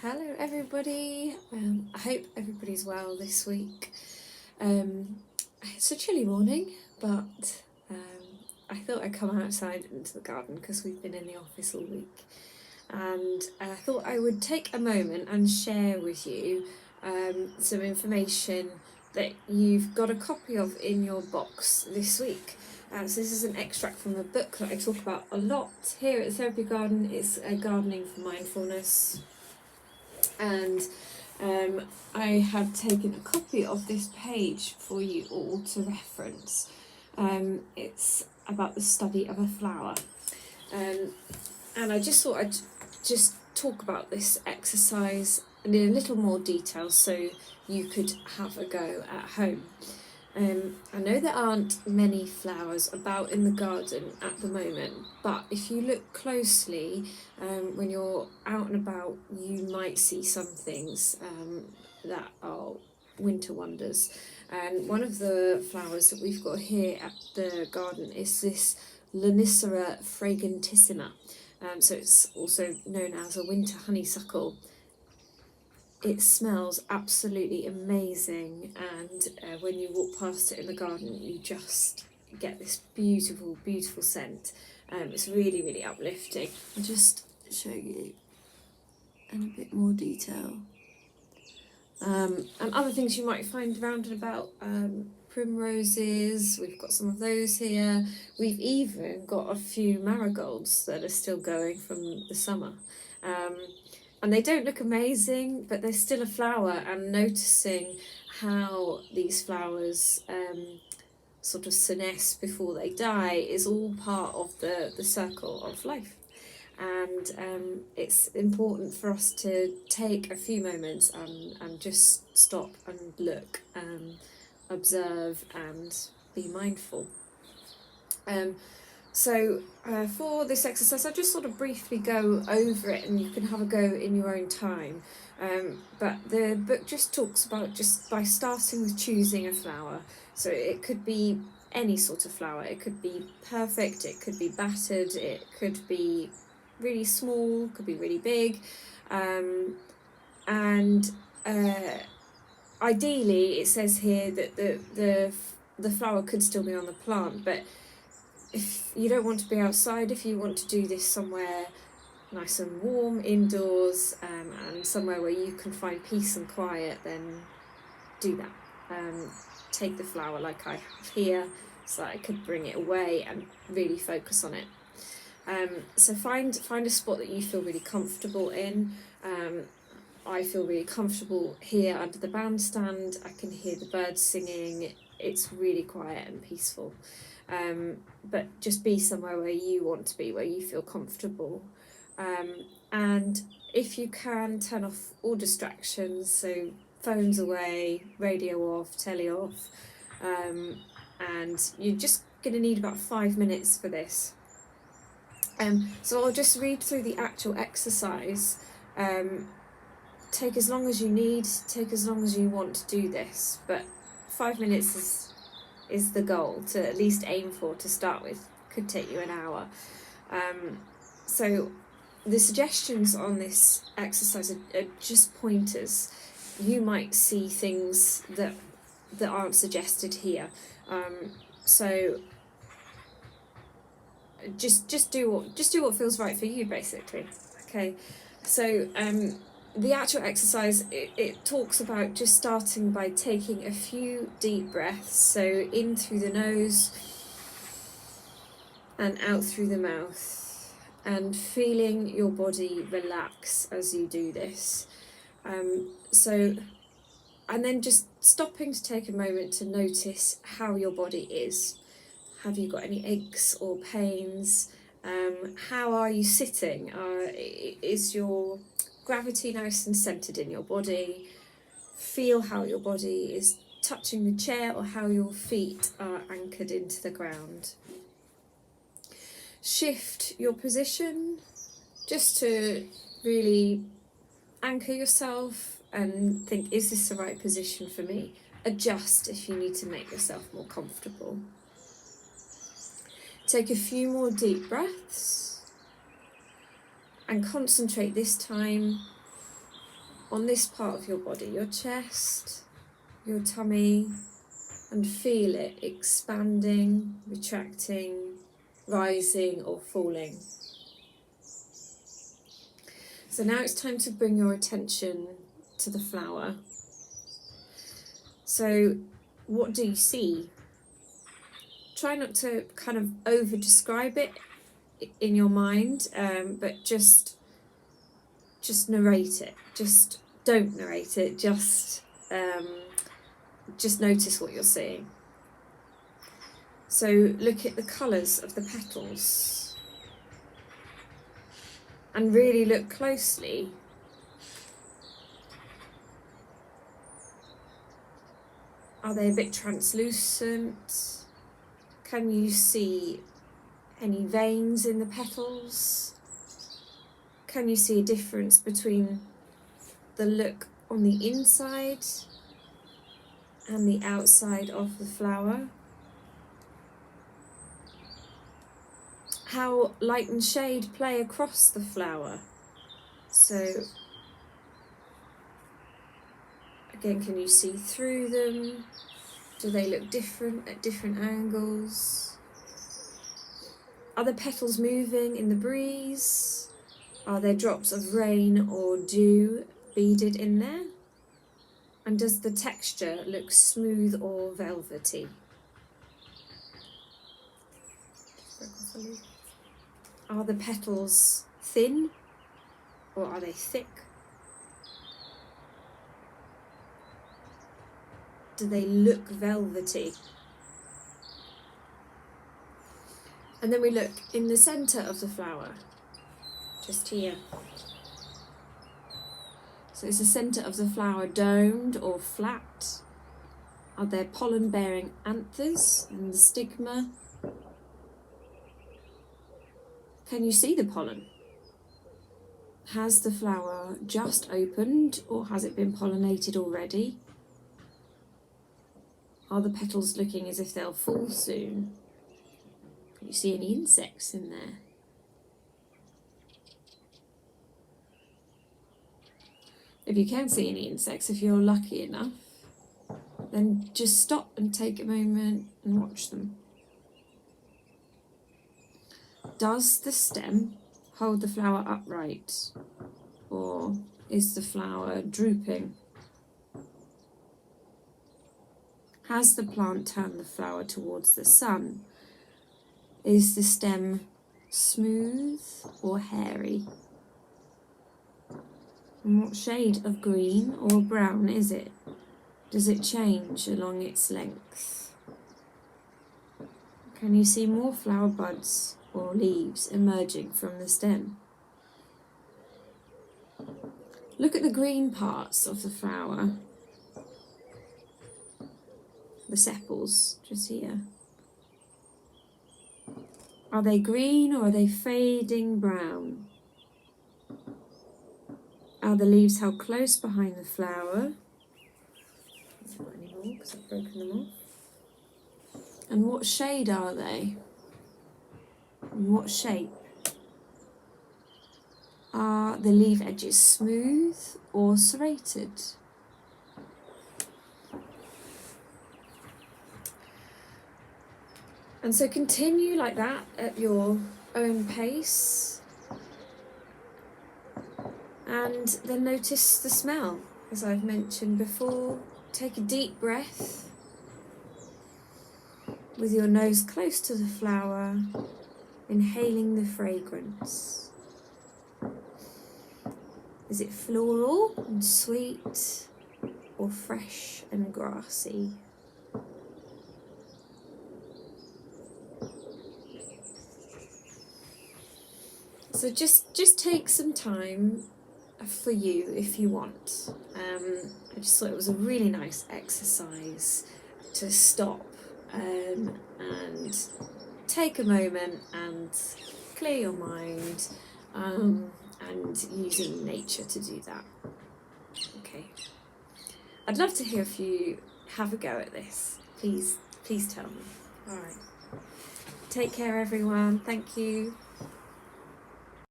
Hello everybody, I hope everybody's well this week. It's a chilly morning, but I thought I'd come outside into the garden because we've been in the office all week, and I thought I would take a moment and share with you some information that you've got a copy of in your box this week. So this is an extract from a book that I talk about a lot here at the Therapy Garden. It's Gardening for Mindfulness. And I have taken a copy of this page for you all to reference. It's about the study of a flower. And I just thought I'd just talk about this exercise in a little more detail so you could have a go at home. I know there aren't many flowers about in the garden at the moment, but if you look closely, when you're out and about, you might see some things that are winter wonders. And one of the flowers that we've got here at the garden is this Lonicera fragrantissima. So it's also known as a winter honeysuckle. It smells absolutely amazing, and when you walk past it in the garden you just get this beautiful, beautiful scent. It's really, really uplifting. I'll just show you in a bit more detail. And other things you might find round and about, primroses, we've got some of those here. We've even got a few marigolds that are still going from the summer. And they don't look amazing, but they're still a flower, and noticing how these flowers sort of senesce before they die is all part of the circle of life. And it's important for us to take a few moments and just stop and look and observe and be mindful. So for this exercise, I'll just sort of briefly go over it, and you can have a go in your own time. But the book just talks about just by starting with choosing a flower. So it could be any sort of flower. It could be perfect, it could be battered, it could be really small, could be really big. And ideally, it says here that the flower could still be on the plant, but if you don't want to be outside, if you want to do this somewhere nice and warm indoors, and somewhere where you can find peace and quiet, then do that. Take the flower like I have here, so that I could bring it away and really focus on it. So find a spot that you feel really comfortable in. I feel really comfortable here under the bandstand. I can hear the birds singing. It's really quiet and peaceful. But just be somewhere where you want to be, where you feel comfortable. And if you can, turn off all distractions, so phones away, radio off, telly off, and you're just going to need about 5 minutes for this. So I'll just read through the actual exercise. Take as long as you need, take as long as you want to do this, but 5 minutes is the goal to at least aim for to start with. Could take you an hour. So the suggestions on this exercise are just pointers. You might see things that aren't suggested here. So just do what feels right for you, basically. Okay. So the actual exercise, it talks about just starting by taking a few deep breaths, so in through the nose and out through the mouth, and feeling your body relax as you do this. And then just stopping to take a moment to notice how your body is. Have you got any aches or pains? How are you sitting? Is your gravity nice and centered in your body? Feel how your body is touching the chair, or how your feet are anchored into the ground. Shift your position just to really anchor yourself and think, is this the right position for me? Adjust if you need to make yourself more comfortable. Take a few more deep breaths and concentrate this time on this part of your body, your chest, your tummy, and feel it expanding, retracting, rising or falling. So now it's time to bring your attention to the flower. So what do you see? Try not to kind of over describe it in your mind, but just narrate it. Just don't narrate it, just notice what you're seeing. So look at the colours of the petals and really look closely. Are they a bit translucent? Can you see any veins in the petals? Can you see a difference between the look on the inside and the outside of the flower? How light and shade play across the flower. So again, can you see through them? Do they look different at different angles? Are the petals moving in the breeze? Are there drops of rain or dew beaded in there? And does the texture look smooth or velvety? Are the petals thin or are they thick? Do they look velvety? And then we look in the centre of the flower, just here. So is the centre of the flower domed or flat? Are there pollen-bearing anthers and the stigma? Can you see the pollen? Has the flower just opened or has it been pollinated already? Are the petals looking as if they'll fall soon? Can you see any insects in there? If you can see any insects, if you're lucky enough, then just stop and take a moment and watch them. Does the stem hold the flower upright, or is the flower drooping? Has the plant turned the flower towards the sun? Is the stem smooth or hairy? And what shade of green or brown is it? Does it change along its length? Can you see more flower buds or leaves emerging from the stem? Look at the green parts of the flower, the sepals, just here. Are they green or are they fading brown? Are the leaves held close behind the flower? Not anymore because I've broken them off. And what shade are they? And what shape? Are the leaf edges smooth or serrated? And so continue like that at your own pace. And then notice the smell, as I've mentioned before. Take a deep breath with your nose close to the flower, inhaling the fragrance. Is it floral and sweet, or fresh and grassy? So just take some time for you if you want. I just thought it was a really nice exercise to stop and take a moment and clear your mind, and using nature to do that. Okay. I'd love to hear if you have a go at this. Please tell me. All right. Take care, everyone. Thank you.